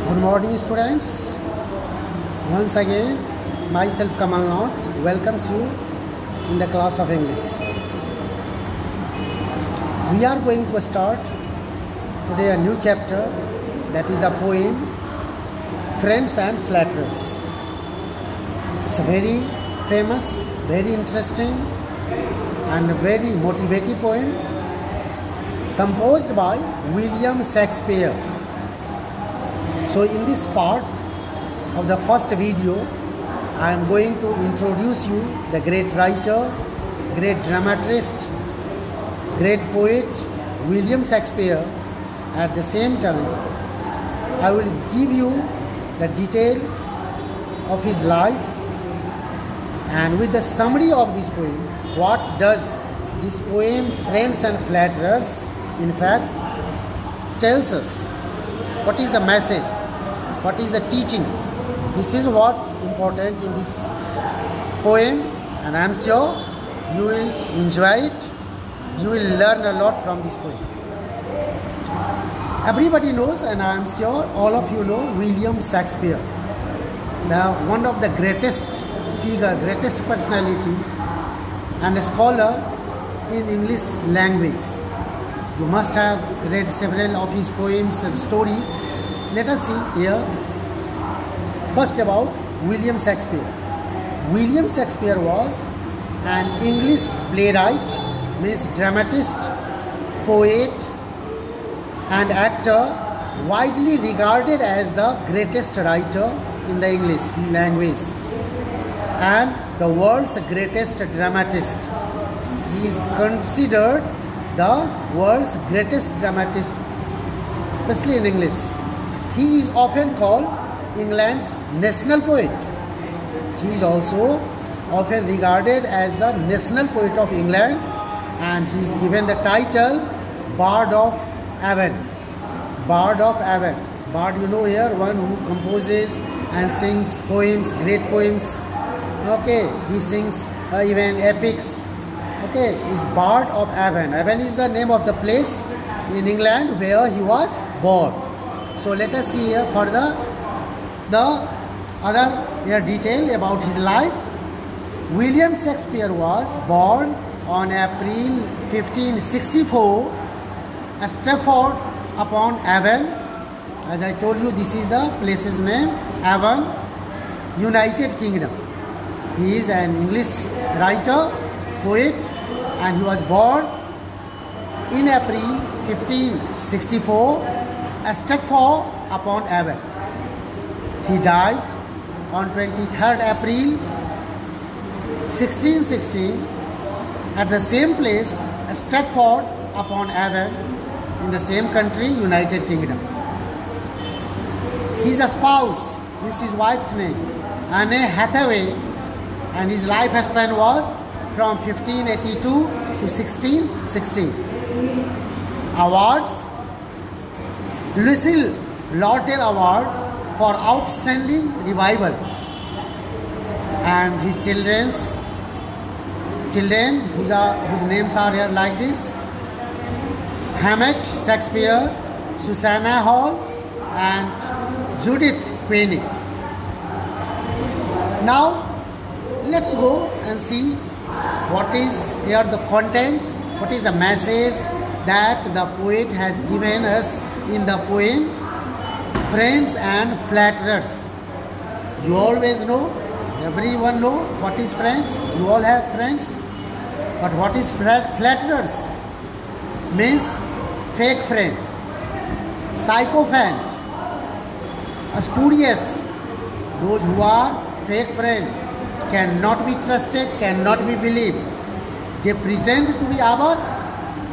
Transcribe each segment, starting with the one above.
Good morning, students. Once again, myself Kamal Nath welcomes you in the class of English. We are going to start today a new chapter, that is a poem, Friends and Flatterers. It's a very famous, very interesting and very motivating poem composed by William Shakespeare. So in this part of the first video, I am going to introduce you the great writer, great dramatist, great poet William Shakespeare. At the same time, I will give you the detail of his life, and with the summary of this poem, what does this poem Friends and Flatterers in fact tells us. What is the message? What is the teaching? This is what important in this poem, and I am sure you will enjoy it. You will learn a lot from this poem. Everybody knows, and I am sure all of you know, William Shakespeare, one of the greatest figure, greatest personality and a scholar in English language. You must have read several of his poems and stories. Let us see here. First about William Shakespeare. William Shakespeare was an English playwright, means dramatist, poet and actor, widely regarded as the greatest writer in the English language and the world's greatest dramatist. He is considered the world's greatest dramatist, especially in English. He is often called England's national poet. He is also often regarded as the national poet of England, and he is given the title Bard of Avon. Bard of Avon. Bard, you know here, one who composes and sings poems, great poems. Okay, he sings even epics. Okay, is Bard of Avon. Avon is the name of the place in England where he was born. So let us see here further the other detail about his life. William Shakespeare was born on April 1564 at Stratford upon Avon. As I told you, this is the place's name, Avon, United Kingdom. He is an English writer, poet, and he was born in April 1564 at Stratford upon Avon. He died on 23rd April 1616 at the same place, Stratford upon Avon, in the same country, United Kingdom. His spouse, this is his wife's name, Anne Hathaway, and his life span was from 1582 to 1616. Awards: Lucille Lortel Award for Outstanding Revival, and his children whose names are here like this: Hammett Shakespeare, Susanna Hall, and Judith Queenie. Now let's go and see what is here the content, what is the message that the poet has given us in the poem Friends and Flatterers. You always know, everyone know what is friends. You all have friends. But what is flatterers? Means fake friend, sycophant, spurious. Those who are fake friend cannot be trusted, cannot be believed. They pretend to be our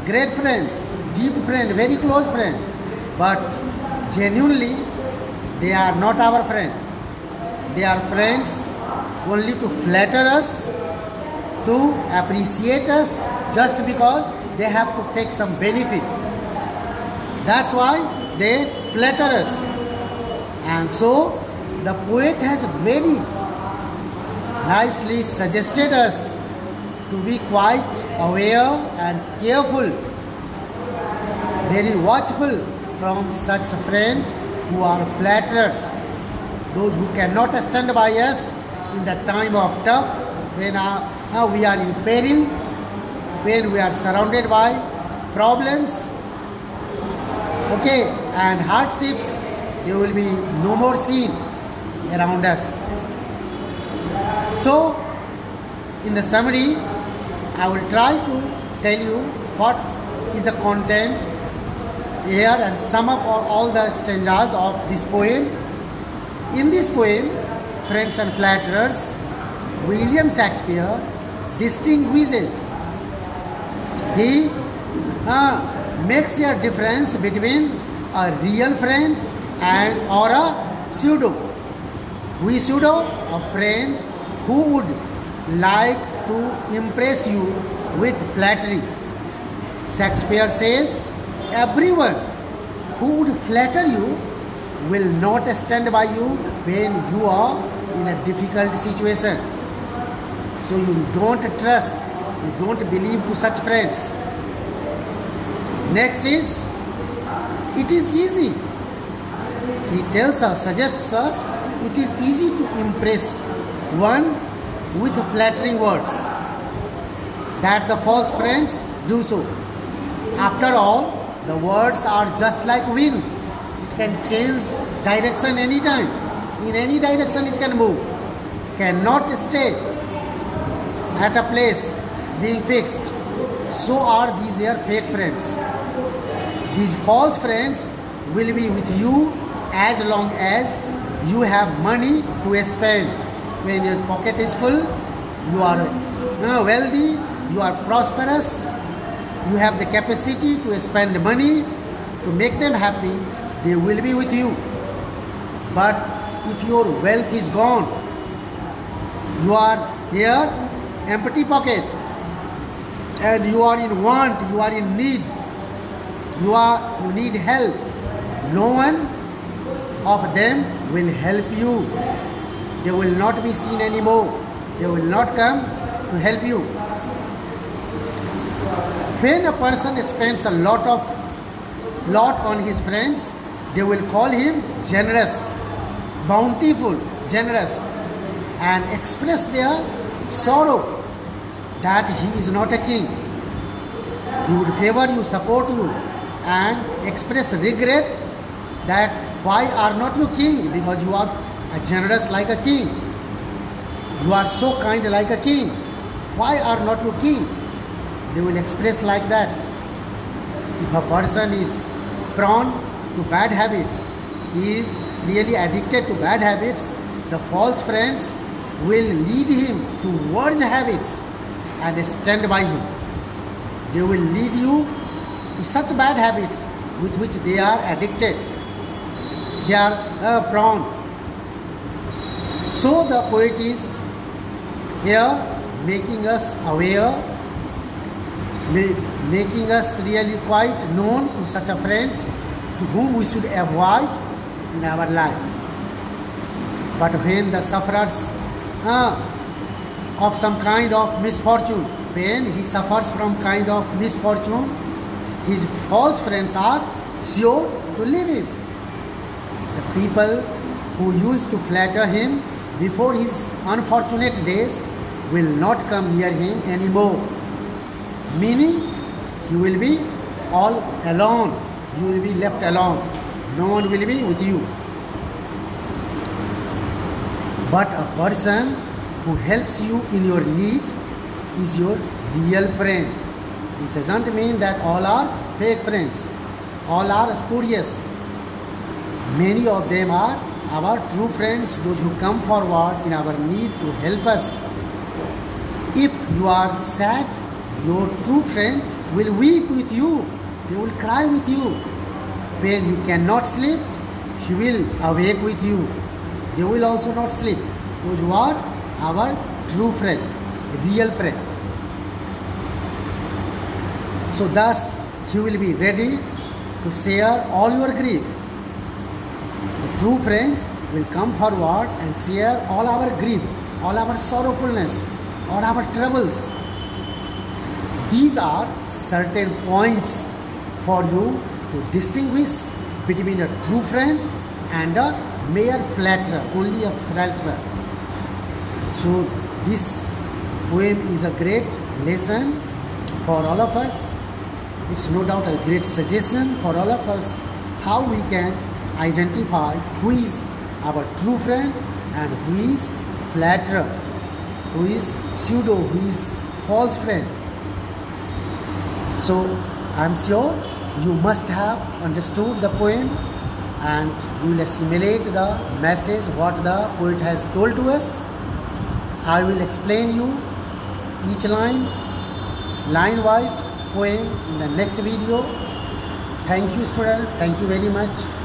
great friend, deep friend, very close friend, but genuinely they are not our friend. They are friends only to flatter us, to appreciate us, just because they have to take some benefit. That's why they flatter us. And so the poet has very nicely suggested us to be quite aware and careful, very watchful from such a friend who are flatterers, those who cannot stand by us in the time of tough, when we are in peril, when we are surrounded by problems, okay, and hardships. There will be no more seen around us. So, in the summary, I will try to tell you what is the content here and sum up all the stanzas of this poem. In this poem, Friends and Flatterers, William Shakespeare distinguishes. He makes a difference between a real friend and or a pseudo. We pseudo, a friend who would like to impress you with flattery. Shakespeare says, everyone who would flatter you will not stand by you when you are in a difficult situation. So you don't trust, you don't believe to such friends. Next is, it is easy. He tells us, suggests us, it is easy to impress one with flattering words, that the false friends do so. After all, the words are just like wind. It can change direction anytime. In any direction it can move. Cannot stay at a place being fixed. So are these here fake friends. These false friends will be with you as long as you have money to spend. When your pocket is full, you are wealthy, you are prosperous, you have the capacity to spend money to make them happy, they will be with you. But if your wealth is gone, you are here empty pocket, and you are in want, you are in need, you need help, no one of them will help you. They will not be seen anymore. They will not come to help you. When a person spends a lot on his friends, they will call him generous, bountiful, generous, and express their sorrow that he is not a king. He would favor you, support you, and express regret that why are not you king? Because you are generous like a king. You are so kind like a king. Why are not you king? They will express like that. If a person is prone to bad habits, he is really addicted to bad habits, the false friends will lead him towards habits and stand by him. They will lead you to such bad habits with which they are addicted. They are prone. So the poet is here making us aware, making us really quite known to such a friends to whom we should avoid in our life. But when the sufferers of some kind of misfortune, when he suffers from kind of misfortune, his false friends are sure to leave him. The people who used to flatter him before his unfortunate days will not come near him anymore. Meaning, he will be all alone. You will be left alone. No one will be with you. But a person who helps you in your need is your real friend. It doesn't mean that all are fake friends. All are spurious. Many of them are our true friends, those who come forward in our need to help us. If you are sad, your true friend will weep with you. They will cry with you. When you cannot sleep, he will awake with you. They will also not sleep. Those who are our true friend, real friend. So thus, he will be ready to share all your grief. The true friends will come forward and share all our grief, all our sorrowfulness, all our troubles. These are certain points for you to distinguish between a true friend and a mere flatterer, only a flatterer. So this poem is a great lesson for all of us. It's no doubt a great suggestion for all of us how we can identify who is our true friend and who is flatterer, who is pseudo, who is false friend. So I'm sure you must have understood the poem and you will assimilate the message what the poet has told to us. I will explain you each line wise poem in the next video. Thank you students, thank you very much.